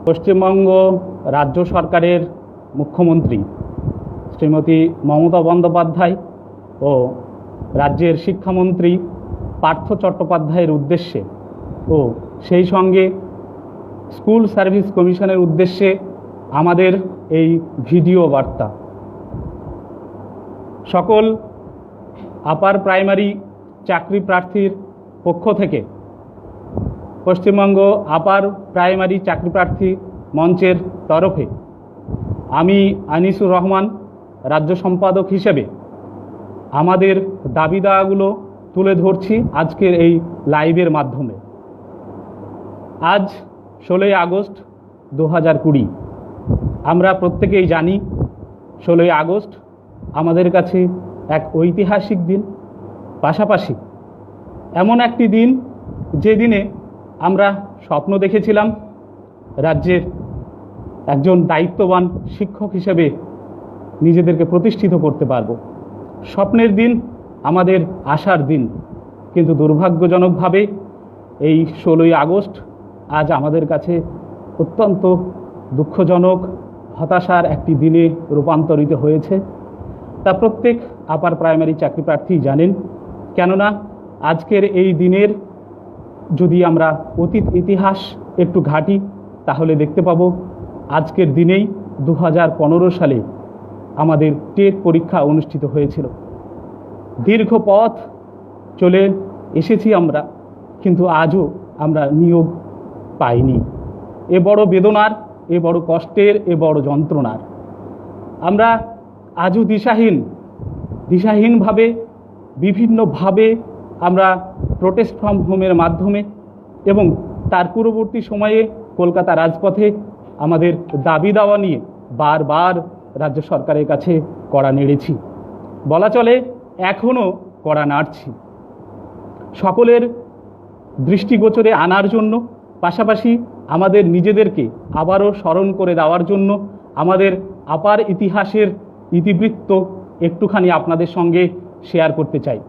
পশ্চিমবঙ্গ রাজ্য সরকারের মুখ্যমন্ত্রী শ্রীমতী মমতা বন্দ্যোপাধ্যায় ও রাজ্যের শিক্ষামন্ত্রী পার্থ চট্টোপাধ্যায়ের উদ্দেশ্যে ও সেই সঙ্গে স্কুল সার্ভিস কমিশনের উদ্দেশ্যে আমাদের এই ভিডিও বার্তা। সকল আপার প্রাইমারি চাকরি প্রার্থীর পক্ষ থেকে পশ্চিমবঙ্গ আপার প্রাইমারি চাকরি প্রার্থী মঞ্চের তরফে আমি আনিসুর রহমান রাজ্য সম্পাদক হিসেবে আমাদের দাবি দাওয়াগুলো তুলে ধরছি আজকের এই লাইভের মাধ্যমে। আজ 16ই আগস্ট 2020। আমরা প্রত্যেকেই জানি 16ই আগস্ট আমাদের কাছে এক ঐতিহাসিক দিন, পাশাপাশি এমন একটি দিন যে দিনে আমরা স্বপ্ন দেখেছিলাম রাজ্যের একজন দায়িত্ববান শিক্ষক হিসেবে নিজেদেরকে প্রতিষ্ঠিত করতে পারব। স্বপ্নের দিন, আমাদের আশার দিন, কিন্তু দুর্ভাগ্যজনকভাবে এই 16ই আগস্ট আজ আমাদের কাছে অত্যন্ত দুঃখজনক, হতাশার একটি দিনে রূপান্তরিত হয়েছে। তা প্রত্যেক আপার প্রাইমারি চাকরি প্রার্থী জানেন, কেননা আজকের এই দিনের যদি আমরা অতীত ইতিহাস একটু ঘাঁটি তাহলে দেখতে পাবো আজকের দিনেই 2015 সালে আমাদের টেট পরীক্ষা অনুষ্ঠিত হয়েছিল। দীর্ঘ পথ চলে এসেছি আমরা, কিন্তু আজও আমরা নিয়োগ পাইনি। এ বড় বেদনার, এ বড় কষ্টের, এ বড় যন্ত্রণার। আমরা আজও দিশাহীনভাবে বিভিন্নভাবে আমরা প্রোটেস্ট ফ্রম হোমের মাধ্যমে এবং তার পূর্ববর্তী সময়ে কলকাতা রাজপথে আমাদের দাবি দাওয়া নিয়ে বারবার রাজ্য সরকারের কাছে কড়া নেড়েছি, বলা চলে এখনও কড়া নাড়ছি। সকলের দৃষ্টিগোচরে আনার জন্য, পাশাপাশি আমাদের নিজেদেরকে আবারও স্মরণ করে দেওয়ার জন্য আমাদের আপার ইতিহাসের ইতিবৃত্ত একটুখানি আপনাদের সঙ্গে শেয়ার করতে চাই।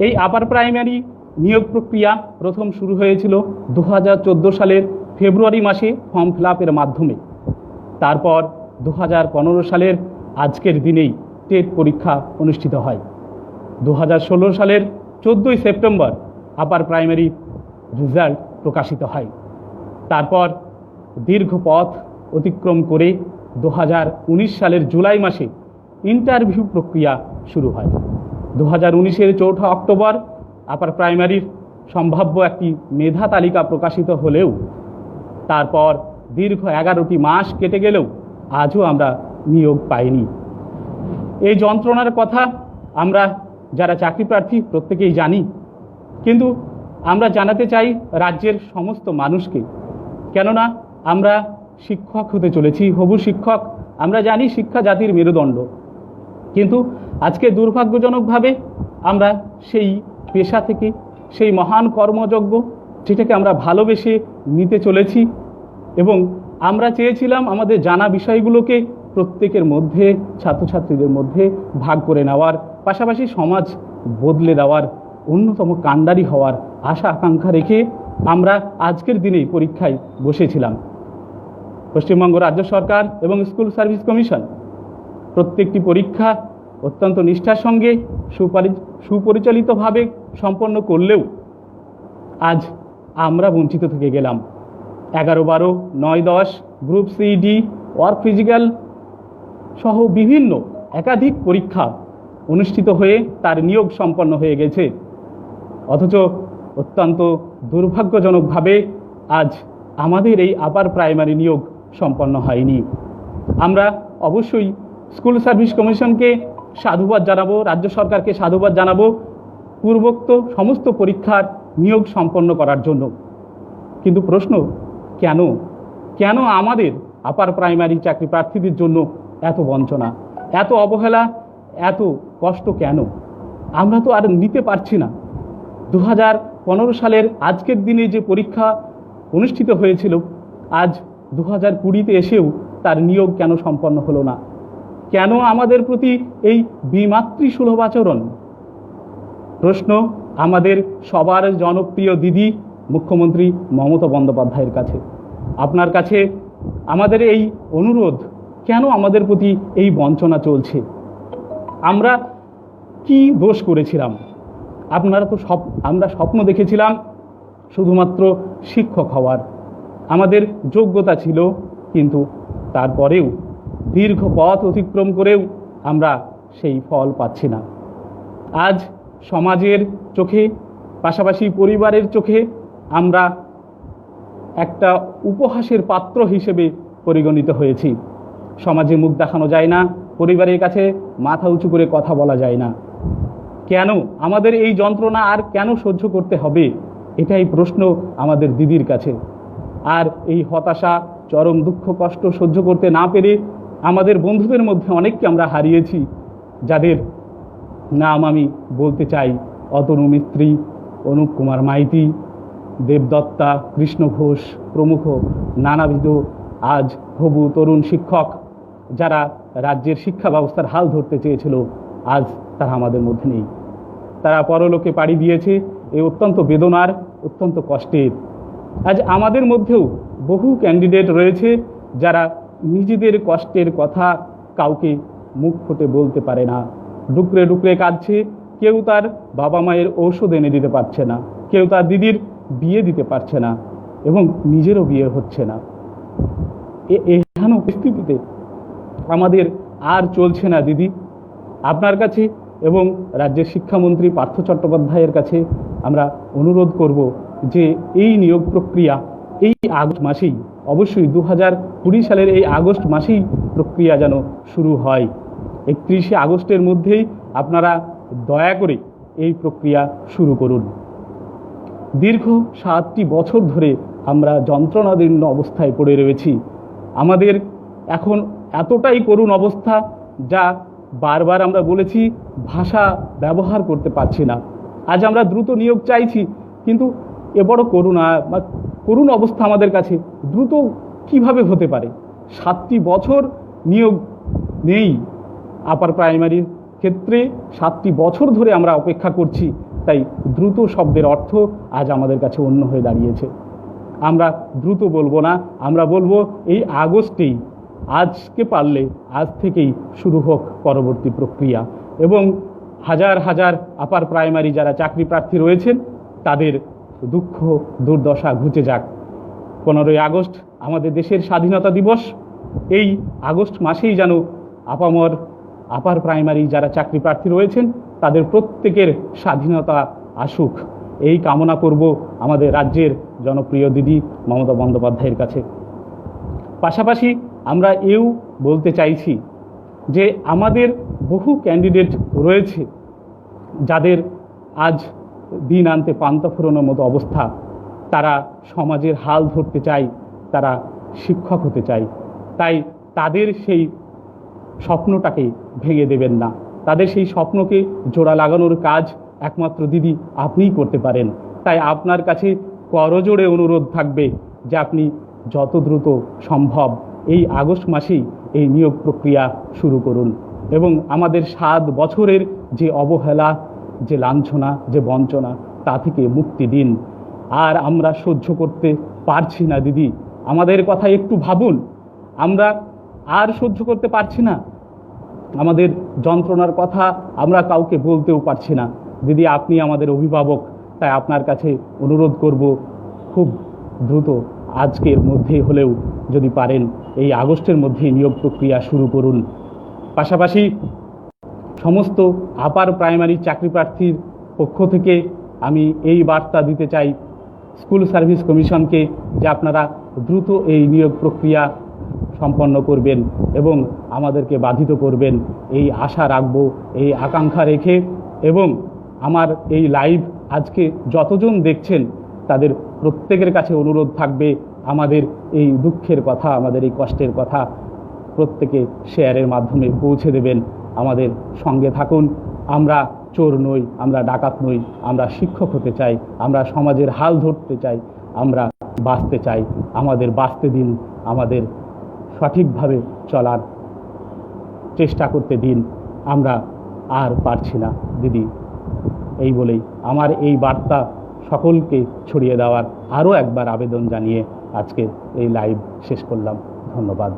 এই আপার প্রাইমারি নিয়োগ প্রক্রিয়া প্রথম শুরু হয়েছিল 2014 সালের ফেব্রুয়ারি মাসে ফর্ম ফিল আপের মাধ্যমে। তারপর 2015 সালের আজকের দিনেই টেট পরীক্ষা অনুষ্ঠিত হয়। 2016 সালের 14ই সেপ্টেম্বর আপার প্রাইমারি রেজাল্ট প্রকাশিত হয়। তারপর দীর্ঘ পথ অতিক্রম করে 2019 সালের জুলাই মাসে ইন্টারভিউ প্রক্রিয়া শুরু হয়। 2019-এর 4 অক্টোবর আপার প্রাইমারির সম্ভাব্য একটি মেধা তালিকা প্রকাশিত হলেও তারপর দীর্ঘ 11টি মাস কেটে গেলেও আজও আমরা নিয়োগ পাইনি। এই যন্ত্রণার কথা আমরা যারা চাকরি প্রার্থী প্রত্যেকেই জানি, কিন্তু আমরা জানাতে চাই রাজ্যের সমস্ত মানুষকে, কেননা আমরা শিক্ষক হতে চলেছি, হবু শিক্ষক। আমরা জানি শিক্ষা জাতির মেরুদণ্ড, কিন্তু আজকে দুর্ভাগ্যজনকভাবে আমরা সেই পেশা থেকে, সেই মহান কর্মযজ্ঞ যেটাকে আমরা ভালোবেসে নিতে চলেছি এবং আমরা চেয়েছিলাম আমাদের জানা বিষয়গুলোকে প্রত্যেকের মধ্যে, ছাত্রছাত্রীদের মধ্যে ভাগ করে নেওয়ার, পাশাপাশি সমাজ বদলে দেওয়ার, অন্যতম কাণ্ডারি হওয়ার আশা আকাঙ্ক্ষা রেখে আমরা আজকের দিনেই পরীক্ষায় বসেছিলাম। পশ্চিমবঙ্গ রাজ্য সরকার এবং স্কুল সার্ভিস কমিশন প্রত্যেকটি পরীক্ষা অত্যন্ত নিষ্ঠার সঙ্গে সুপরিচালিতভাবে সম্পন্ন করলেও আজ আমরা বঞ্চিত থেকে গেলাম। 11, 12, 9, 10 group C, D, work physical সহ বিভিন্ন একাধিক পরীক্ষা অনুষ্ঠিত হয়ে তার নিয়োগ সম্পন্ন হয়ে গেছে, অথচ অত্যন্ত দুর্ভাগ্যজনকভাবে আজ আমাদের এই আপার প্রাইমারি নিয়োগ সম্পন্ন হয়নি। আমরা অবশ্যই স্কুল সার্ভিস কমিশনকে সাধুবাদ জানাবো, রাজ্য সরকারকে সাধুবাদ জানাবো পূর্বোক্ত সমস্ত পরীক্ষার নিয়োগ সম্পন্ন করার জন্য। কিন্তু প্রশ্ন, কেন আমাদের আপার প্রাইমারি চাকরি প্রার্থীদের জন্য এত বঞ্চনা, এত অবহেলা, এত কষ্ট কেন? আমরা তো আর নিতে পারছি না। 2015 সালের আজকের দিনে যে পরীক্ষা অনুষ্ঠিত হয়েছিল, আজ 2020-তে এসেও তার নিয়োগ কেন সম্পন্ন হলো না? কেন আমাদের প্রতি এই বিমাতৃসুলভ আচরণ? প্রশ্ন আমাদের সবার জনপ্রিয় দিদি মুখ্যমন্ত্রী মমতা বন্দ্যোপাধ্যায়ের কাছে। আপনার কাছে আমাদের এই অনুরোধ, কেন আমাদের প্রতি এই বঞ্চনা চলছে? আমরা কি দোষ করেছিলাম? আমরা স্বপ্ন দেখেছিলাম শুধুমাত্র শিক্ষক হওয়ার, আমাদের যোগ্যতা ছিল, কিন্তু তারপরেও দীর্ঘ পথ অতিক্রম করেও আমরা সেই ফল পাচ্ছি না। আজ সমাজের চোখে, পাশাপাশি পরিবারের চোখে আমরা একটা উপহাসের পাত্র হিসেবে পরিগণিত হয়েছি। সমাজে মুখ দেখানো যায় না, পরিবারের কাছে মাথা উঁচু করে কথা বলা যায় না। কেন আমাদের এই যন্ত্রণা আর কেন সহ্য করতে হবে? এটাই প্রশ্ন আমাদের দিদির কাছে। আর এই হতাশা, চরম দুঃখ কষ্ট সহ্য করতে না পেরে আমাদের বন্ধুদের মধ্যে অনেককে আমরা হারিয়েছি, যাদের নাম আমি বলতে চাই: অতনু মিস্ত্রি, অনুপ কুমার মাইতি, দেবদত্তা, কৃষ্ণ ঘোষ প্রমুখ নানাবিধ আজ হবু তরুণ শিক্ষক যারা রাজ্যের শিক্ষা ব্যবস্থার হাল ধরতে চেয়েছিল, আজ তারা আমাদের মধ্যে নেই। তারা পরলোকে পাড়ি দিয়েছে। এই অত্যন্ত বেদনার, অত্যন্ত কষ্টের। আজ আমাদের মধ্যেও বহু ক্যান্ডিডেট রয়েছে যারা নিজেদের কষ্টের কথা কাউকে মুখ ফুটে বলতে পারে না, ডুকরে ডুকরে কাঁদছে। কেউ তার বাবা মায়ের ঔষধ এনে দিতে পারছে না, কেউ তার দিদির বিয়ে দিতে পারছে না, এবং নিজেরও বিয়ে হচ্ছে না। এহেন পরিস্থিতিতে আমাদের আর চলছে না দিদি। আপনার কাছে এবং রাজ্যের শিক্ষামন্ত্রী পার্থ চট্টোপাধ্যায়ের কাছে আমরা অনুরোধ করব যে এই নিয়োগ প্রক্রিয়া এই আগস্ট মাসেই, অবশ্যই 2020 সালের এই আগস্ট মাসেই প্রক্রিয়া যেন শুরু হয়। 31শে আগস্টের মধ্যেই আপনারা দয়া করে এই প্রক্রিয়া শুরু করুন। দীর্ঘ 7টি বছর ধরে আমরা যন্ত্রণাদীর্ণ অবস্থায় পড়ে রয়েছি। আমাদের এখন এতটাই করুণ অবস্থা, যা বারবার আমরা বলেছি, ভাষা ব্যবহার করতে পারছি না। আজ আমরা দ্রুত নিয়োগ চাইছি, কিন্তু এ বড় করুণ অবস্থা আমাদের কাছে। দ্রুত কিভাবে হতে পারে? 7টি বছর নিয়োগ নেই। আপার প্রাইমারির ক্ষেত্রে 7টি বছর ধরে আমরা অপেক্ষা করছি। তাই দ্রুত শব্দের অর্থ আজ আমাদের কাছে অন্য হয়ে দাঁড়িয়েছে। আমরা দ্রুত বলবো না, আমরা বলবো এই আগস্টেই, আজকে পারলে আজ থেকেই শুরু হোক পরবর্তী প্রক্রিয়া, এবং হাজার হাজার আপার প্রাইমারি যারা চাকরি প্রার্থী রয়েছেন তাদের দুঃখ দুর্দশা ঘুচে যাক। 15ই আগস্ট আমাদের দেশের স্বাধীনতা দিবস। এই আগস্ট মাসেই যেন আপার প্রাইমারি যারা চাকরি প্রার্থী রয়েছেন তাদের প্রত্যেকের স্বাধীনতা আসুক, এই কামনা করব আমাদের রাজ্যের জনপ্রিয় দিদি মমতা বন্দ্যোপাধ্যায়ের কাছে। পাশাপাশি আমরা এও বলতে চাইছি যে আমাদের বহু ক্যান্ডিডেট রয়েছে যাদের আজ দিন আনতে পান্তা ফুরোনোর মতো অবস্থা। তারা সমাজের হাল ধরতে চায়, তারা শিক্ষক হতে চায়। তাই তাদের সেই স্বপ্নটাকে ভেঙে দেবেন না। তাদের সেই স্বপ্নকে জোড়া লাগানোর কাজ একমাত্র দিদি আপনিই করতে পারেন। তাই আপনার কাছে করজোড়ে অনুরোধ থাকবে যে আপনি যত দ্রুত সম্ভব এই আগস্ট মাসেই এই নিয়োগ প্রক্রিয়া শুরু করুন, এবং আমাদের 7 বছরের যে অবহেলা, যে লাঞ্ছনা, যে বঞ্চনা, তা থেকে মুক্তি দিন। আর আমরা সহ্য করতে পারছি না দিদি, আমাদের কথা একটু ভাবুন। আমরা আর সহ্য করতে পারছি না, আমাদের যন্ত্রণার কথা আমরা কাউকে বলতেও পারছি না। দিদি, আপনি আমাদের অভিভাবক, তাই আপনার কাছে অনুরোধ করব, খুব দ্রুত আজকের মধ্যে হলেও যদি পারেন এই আগস্টের মধ্যে নিয়োগ প্রক্রিয়া শুরু করুন। পাশাপাশি সমস্ত আপার প্রাইমারি চাকরি প্রার্থীর পক্ষ থেকে আমি এই বার্তা দিতে চাই স্কুল সার্ভিস কমিশনকে, যে আপনারা দ্রুত এই নিয়োগ প্রক্রিয়া সম্পন্ন করবেন এবং আমাদেরকে বাধিত করবেন, এই আশা রাখব, এই আকাঙ্ক্ষা রেখে। এবং আমার এই লাইভ আজকে যতজন দেখছেন তাদের প্রত্যেকের কাছে অনুরোধ থাকবে, আমাদের এই দুঃখের কথা, আমাদের এই কষ্টের কথা প্রত্যেকে শেয়ারের মাধ্যমে পৌঁছে দেবেন। আমাদের সঙ্গে থাকুন। আমরা চোর নই, আমরা ডাকাত নই, আমরা শিক্ষক হতে চাই, আমরা সমাজের হাল ধরতে চাই, আমরা বাঁচতে চাই। আমাদের বাঁচতে দিন, আমাদের সঠিকভাবে চলার চেষ্টা করতে দিন। আমরা আর পারছি না দিদি, এই বলেই আমার এই বার্তা সকলকে ছড়িয়ে দেওয়ার আরও একবার আবেদন জানিয়ে আজকে এই লাইভ শেষ করলাম। ধন্যবাদ।